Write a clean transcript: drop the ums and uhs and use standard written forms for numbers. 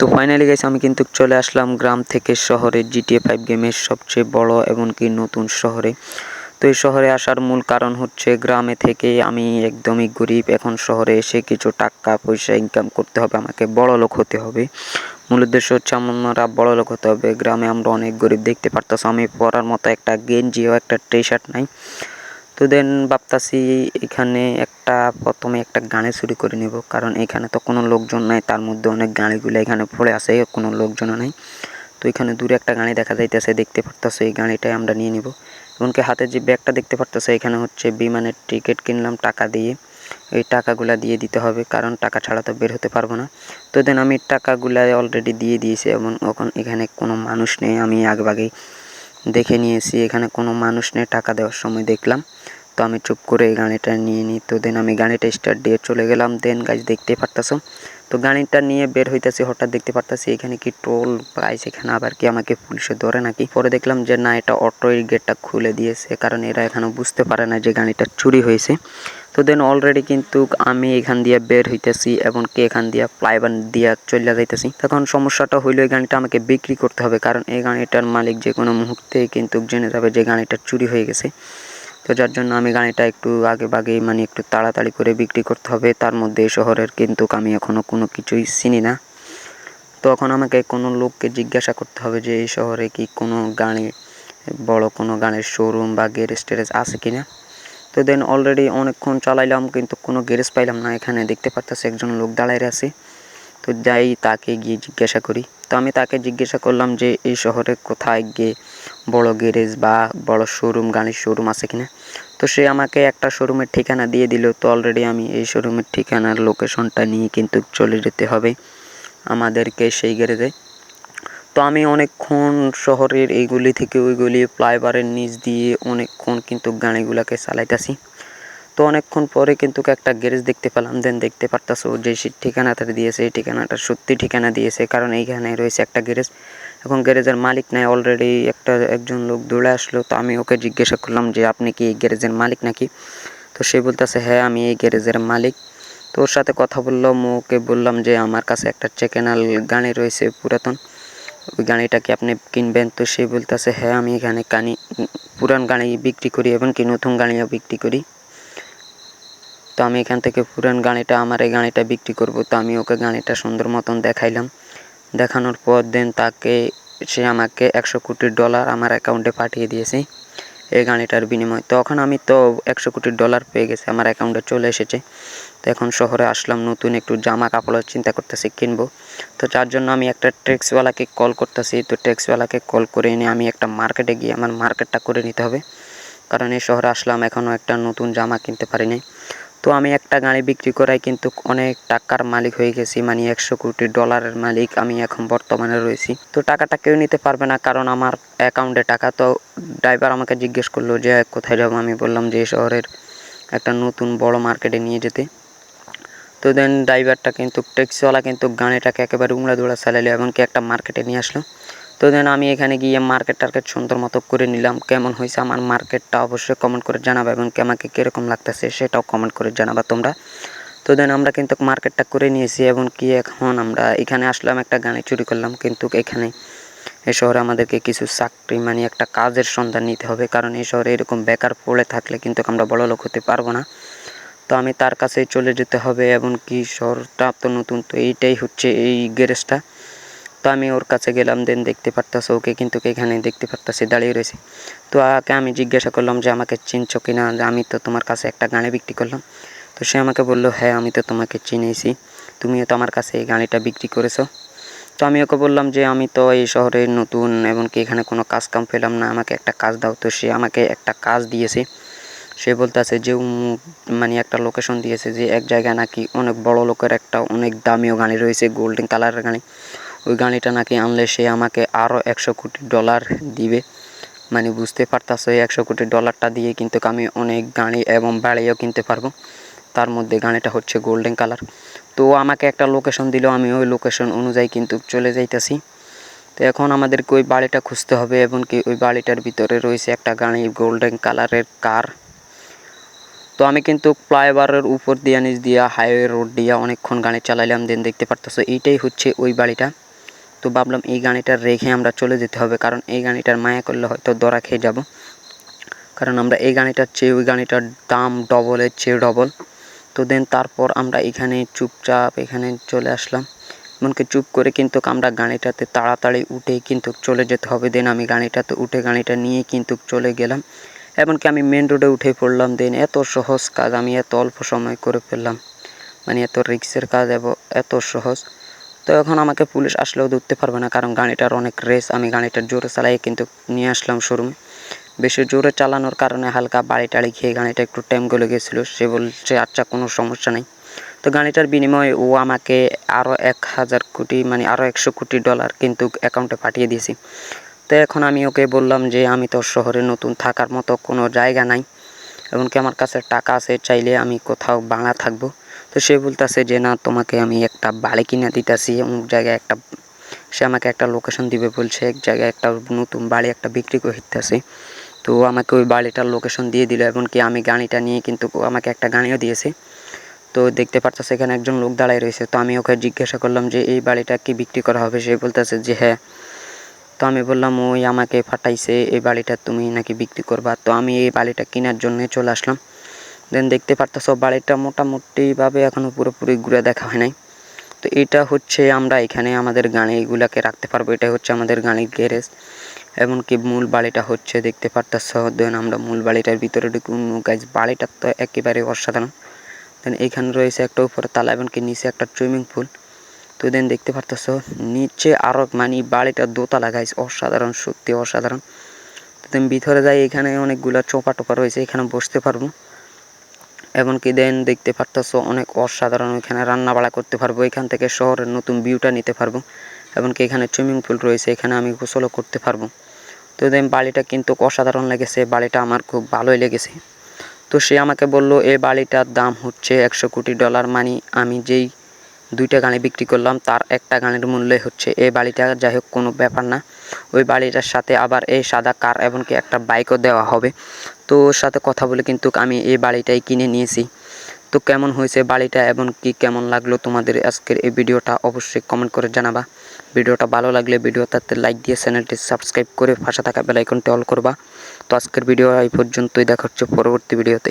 তো finally guys আমি কিন্তু চলে আসলাম গ্রাম থেকে শহরে GTA 5 গেমের সবচেয়ে বড় এবং কি নতুন শহরে। তো এই শহরে আসার মূল কারণ হচ্ছে গ্রামে থেকে আমি একদমই গরিব, এখন শহরে এসে কিছু টাকা পয়সা ইনকাম করতে হবে, আমাকে বড়লোক হতে হবে। মূল উদ্দেশ্য হচ্ছে আমরা বড়লোক হতে হবে। গ্রামে আমরা অনেক গরিব, দেখতে পারতেছো আমি পরার মতো একটা গেঞ্জিও একটা টি শার্ট নাই। তো দেন ভাবতাছি এখানে প্রথমে একটা গাড়ি চুরি করে নেব, কারণ এখানে তো কোনো লোকজন নাই, তার মধ্যে অনেক গাড়িগুলো এখানে পড়ে আছে, কোনো লোকজনও নাই। তো এখানে দূরে একটা গাড়ি দেখা যাইতেছে, দেখতে পারতেছে, এই গাড়িটাই আমরা নিয়ে নিব। এমনকি হাতে যে ব্যাগটা দেখতে পারতেছে এখানে হচ্ছে বিমানের টিকিট কিনলাম টাকা দিয়ে, এই টাকাগুলা দিয়ে দিতে হবে, কারণ টাকা ছাড়া তো বের হতে পারবো না। তো দেন আমি টাকাগুলা অলরেডি দিয়ে দিয়েছি এবং এখন এখানে কোনো মানুষ নেই, আমি আগেভাগেই দেখে নিয়েছি এখানে কোনো মানুষ নেই। টাকা দেওয়ার সময় দেখলাম, তো আমি চুপ করে এই গাড়িটা নিয়ে নিই। তো দেন আমি গাড়িটা স্টার্ট দিয়ে চলে গেলাম। দেন গাইজ দেখতে পারতাছো, তো গাড়িটা নিয়ে বের হইতেছি, হঠাৎ দেখতে পারতাছি এখানে কি টোল প্রাইস, এখানে আবার কি আমাকে পুলিশে ধরে নাকি। পরে দেখলাম যে না, এটা অটোর গেটটা খুলে দিয়েছে, কারণ এরা এখানে বুঝতে পারে না যে গাড়িটা চুরি হয়েছে। তো দেন অলরেডি কিন্তু আমি এখান দিয়ে বের হইতেছি এবং কি এখান দিয়ে ফ্লাইওভার দিয়ে চলে যাইতেছি। তখন সমস্যাটা হইলো এই গাড়িটা আমাকে বিক্রি করতে হবে, কারণ এই গাড়িটার মালিক যে কোনো মুহূর্তে কিন্তু জেনে যাবে যে গাড়িটা চুরি হয়ে গেছে। তো যার জন্য আমি গাড়িটা একটু আগে মানে একটু তাড়াতাড়ি করে বিক্রি করতে হবে। তার মধ্যে এই শহরের কিন্তু আমি এখনও কোনো কিছুই চিনি না। তো এখন আমাকে কোনো লোককে জিজ্ঞাসা করতে হবে যে এই শহরে কি কোনো গাড়ি, বড় কোনো গাড়ির শোরুম বা গ্যারেজ ট্যারেজ আছে কিনা। তো দেন অলরেডি অনেকক্ষণ চালাইলাম কিন্তু কোনো গ্যারেজ পাইলাম না। এখানে দেখতে পারতেছি একজন লোক দাঁড়ায় আছে, তো যাই তাকে গিয়ে জিজ্ঞাসা করি। তো আমি তাকে জিজ্ঞাসা করলাম যে এই শহরে কোথায় গিয়ে বড় গ্যারেজ বা বড় শোরুম, গাড়ির শোরুম আছে কিনা। তো সে আমাকে একটা শোরুমের ঠিকানা দিয়ে দিল। তো অলরেডি আমি এই শোরুমের ঠিকানার লোকেশনটা নিয়ে কিন্তু চলে যেতে হবে আমাদেরকে সেই গ্যারেজে। তো আমি অনেকক্ষণ শহরের এইগুলি থেকে ওইগুলি ফ্লাইওভারের নিচ দিয়ে অনেকক্ষণ কিন্তু গাড়িগুলোকে চালাইতেছি। তো অনেকক্ষণ পরে কিন্তু একটা গ্যারেজ দেখতে পেলাম। দেন দেখতে পারতাছো যে ঠিকানাটা দিয়েছে, এই ঠিকানাটা সত্যি ঠিকানা দিয়েছে, কারণ এইখানে রয়েছে একটা গ্যারেজ। এখন গ্যারেজের মালিক নাই, অলরেডি একজন লোক দৌড়ে আসলো। তো আমি ওকে জিজ্ঞাসা করলাম যে আপনি কি এই গ্যারেজের মালিক নাকি। তো সে বলতেছে হ্যাঁ আমি এই গ্যারেজের মালিক। তো ওর সাথে কথা বললাম, ওকে বললাম যে আমার কাছে একটা চেকেনাল গাড়ি রয়েছে পুরাতন, ওই গাড়িটা কি আপনি কিনবেন। তো সে বলতেছে হ্যাঁ আমি এখানে পুরান গাড়ি বিক্রি করি এবং কি নতুন গাড়িও বিক্রি করি। তো আমি এখান থেকে পুরান গাড়িটা, আমার এই গাড়িটা বিক্রি করব। তো আমি ওকে গাড়িটা সুন্দর মতন দেখাইলাম। দেখানোর পর দেন সে আমাকে $100 কোটি আমার অ্যাকাউন্টে পাঠিয়ে দিয়েছে এই গাড়িটার বিনিময়ে। তখন আমি তো $100 কোটি পেয়ে গেছি, আমার অ্যাকাউন্টে চলে এসেছে। তো এখন শহরে আসলাম, নতুন একটু জামা কাপড়ের চিন্তা করতেছি কিনবো। তো যার জন্য আমি একটা ট্যাক্সিওয়ালাকে কল করতেছি। তো ট্যাক্সিওয়ালাকে কল করে এনে আমি একটা মার্কেটে গিয়ে আমার মার্কেটটা করে নিতে হবে, কারণ এই শহরে আসলাম এখনও একটা নতুন জামা কিনতে পারিনি। তো আমি একটা গাড়ি বিক্রি করায় কিন্তু অনেক টাকার মালিক হয়ে গেছি, মানে $100 কোটি মালিক আমি এখন বর্তমানে রয়েছি। তো টাকাটা কেউ নিতে পারবে না, কারণ আমার অ্যাকাউন্টে টাকা। তো ড্রাইভার আমাকে জিজ্ঞেস করলো যে কোথায় যাবো, আমি বললাম যে শহরের একটা নতুন বড় মার্কেটে নিয়ে যেতে। তো দেন ড্রাইভারটা কিন্তু ট্যাক্সিওয়ালা কিন্তু গাড়িটাকে একেবারে উমড়া দৌড়া চালালো এবং কি একটা মার্কেটে নিয়ে আসলো। তো দেন আমি এখানে গিয়ে মার্কেট টার্কেট সুন্দর মতো করে নিলাম। কেমন হয়েছে আমার মার্কেটটা অবশ্যই কমেন্ট করে জানাবা এবং কি আমাকে কীরকম লাগতেছে সেটাও কমেন্ট করে জানাবা তোমরা। তো দেন আমরা কিন্তু মার্কেটটা করে নিয়েছি এবং কি এখন আমরা এখানে আসলাম, একটা গাড়ি চুরি করলাম। কিন্তু এখানে এই শহরে আমাদেরকে কিছু চাকরি মানে একটা কাজের সন্ধান নিতে হবে, কারণ এই শহরে এরকম বেকার পড়ে থাকলে কিন্তু আমরা বড়লোক হতে পারবো না। তো আমি তার কাছেই চলে যেতে হবে এবং কি শহরটা তো নতুন, তো এইটাই হচ্ছে এই গ্যারেজটা। তো আমি ওর কাছে গেলাম। দেন দেখতে পারতাছো ওকে কিন্তু এখানে দেখতে পারতাছি দাঁড়িয়ে রয়েছে। তো আমি জিজ্ঞাসা করলাম যে আমাকে চিনছো কিনা, আমি তো তোমার কাছে একটা গাড়ি বিক্রি করলাম। তো সে আমাকে বলল হ্যাঁ আমি তো তোমাকে চিনেছি, তুমিও তো আমার কাছে এই গাড়িটা বিক্রি করেছো। তো আমি ওকে বললাম যে আমি তো এই শহরে নতুন এবং কি এখানে কোনো কাজ কাম পেলাম না, আমাকে একটা কাজ দাও। তো সে আমাকে একটা কাজ দিয়েছে। সে বলতেছে যে মানে একটা লোকেশন দিয়েছে যে এক জায়গায় নাকি অনেক বড় লোকের একটা অনেক দামিও গাড়ি রয়েছে, গোল্ডেন কালারের গাড়ি। ওই গাড়িটা নাকি আনলে সে আমাকে আরও $100 কোটি দিবে। মানে বুঝতে পারতাছো এই $100 কোটি দিয়ে কিন্তু আমি অনেক গাড়ি এবং বাড়িও কিনতে পারবো। তার মধ্যে গাড়িটা হচ্ছে গোল্ডেন কালার। তো আমাকে একটা লোকেশন দিল, আমি ওই লোকেশন অনুযায়ী কিন্তু চলে যাইতেছি। তো এখন আমাদেরকে ওই বাড়িটা খুঁজতে হবে এবং কি ওই বাড়িটার ভিতরে রয়েছে একটা গাড়ি গোল্ডেন কালারের কার। তো আমি কিন্তু ফ্লাইওভারের উপর দিয়া নিচ দিয়া হাইওয়ে রোড দিয়া অনেকক্ষণ গাড়ি চালাইলাম। দেন দেখতে পারতেছো এইটাই হচ্ছে ওই বাড়িটা। তো ভাবলাম এই গাড়িটা রেখে আমরা চলে যেতে হবে, কারণ এই গাড়িটার মায়া করলে হয়তো ধরা খেয়ে যাব, কারণ আমরা এই গাড়িটার চেয়ে ওই গাড়িটার দাম ডবলের চেয়ে ডবল। তো দেন তারপর আমরা এখানে চুপচাপ এখানে চলে আসলাম, এমনকি চুপ করে কিন্তু আমরা গাড়িটাতে তাড়াতাড়ি উঠে কিন্তু চলে যেতে হবে। দেন আমি গাড়িটাতে উঠে গাড়িটা নিয়ে কিন্তু চলে গেলাম, এমনকি আমি মেন রোডে উঠে পড়লাম। দেন এত সহজ কাজ আমি এত অল্প সময় করে ফেললাম, মানে এত রিক্সের কাজ এবং এত সহজ। তো এখন আমাকে পুলিশ আসলেও ধরতে পারবে না, কারণ গাড়িটার অনেক রেস। আমি গাড়িটার জোরে চালাই কিন্তু নিয়ে আসলাম শোরুমে। বেশি জোরে চালানোর কারণে হালকা বাড়ি টাড়ি খেয়ে গাড়িটা একটু ট্যাম গলে গেছিলো। সে বলছে আচ্ছা কোনো সমস্যা নেই। তো গাড়িটার বিনিময়ে ও আমাকে আরও 1000 কোটি মানে আরও 100 কোটি ডলার কিন্তু অ্যাকাউন্টে পাঠিয়ে দিয়েছি। তো এখন আমি ওকে বললাম যে আমি তো শহরে নতুন, থাকার মতো কোনো জায়গা নাই, এমনকি আমার কাছে টাকা আছে, চাইলে আমি কোথাও ভাড়া থাকবো। তো সে বলতেছে যে না, তোমাকে আমি একটা বাড়ি কিনে দিতেছি অমুক জায়গায় একটা। সে আমাকে একটা লোকেশন দিবে বলছে, এক জায়গায় একটা নতুন বাড়ি একটা বিক্রি করতেছে। তো আমাকে ওই বাড়িটার লোকেশন দিয়ে দিল, এমনকি আমি গাড়িটা নিয়ে কিন্তু আমাকে একটা গাড়িও দিয়েছে। তো দেখতে পারতেছে এখানে একজন লোক দাঁড়ায় রয়েছে। তো আমি ওকে জিজ্ঞাসা করলাম যে এই বাড়িটা কি বিক্রি করা হবে? সে বলতেছে যে হ্যাঁ। তো আমি বললাম ওই আমাকে পাঠাইছে এই বাড়িটা তুমি নাকি বিক্রি করবা। তো আমি এই বাড়িটা কেনার জন্য চলে আসলাম। দেন দেখতে পারতেছো বাড়িটা মোটামুটিভাবে এখনও পুরোপুরি ঘুরে দেখা হয় নাই। তো এটা হচ্ছে আমরা এখানে আমাদের গাড়িগুলোকে রাখতে পারবো, এটা হচ্ছে আমাদের গাড়ির গ্যারেজ। এমনকি মূল বাড়িটা হচ্ছে দেখতে পারতেছো। দেন আমরা মূল বাড়িটার ভিতরে ঢুকুন। গাইজ বাড়িটা তো একেবারে অসাধারণ। দেন এখানে রয়েছে একটা উপরে তালা, এমনকি নিচে একটা সুইমিং পুল। তো দেন দেখতে পারতেছো নিচে আরও মানে বাড়িটা দোতলা গাইজ, অসাধারণ, সত্যি অসাধারণ। তো দেন ভিতরে যাই, এখানে অনেকগুলো চোপা টোপা রয়েছে, এখানে বসতে পারবো। এমনকি দেন দেখতে পারতেছো অনেক অসাধারণ, এখানে রান্না বাড়া করতে পারবো, এখান থেকে শহরের নতুন ভিউটা নিতে পারবো। এমনকি এখানে সুইমিং পুল রয়েছে, এখানে আমি গোসলও করতে পারবো। তো দেন বাড়িটা কিন্তু অসাধারণ লেগেছে, বাড়িটা আমার খুব ভালোই লেগেছে। তো সে আমাকে বলল এই বাড়িটার দাম হচ্ছে 100 কোটি ডলার। মানে আমি যেই 2টা গাড়ি বিক্রি করলাম তার একটা গাড়ির মূল্য হচ্ছে এই বাড়িটা। যাই হোক কোনো ব্যাপার না, ওই বাড়িটার সাথে আবার এই সাদা কার এমনকি একটা বাইকও দেওয়া হবে। তো ওর সাথে কথা বলে কিন্তু আমি এই বাড়িটাই কিনে নিয়েছি। তো কেমন হয়েছে বাড়িটা এবং কি কেমন লাগলো তোমাদের আজকের এই ভিডিওটা অবশ্যই কমেন্ট করে জানাবা। ভিডিওটা ভালো লাগলে ভিডিওটাতে লাইক দিয়ে চ্যানেলটি সাবস্ক্রাইব করে পাশে থাকা বেল আইকনটি অল করবা। তো আজকের ভিডিও এই পর্যন্তই, দেখা হচ্ছে পরবর্তী ভিডিওতে।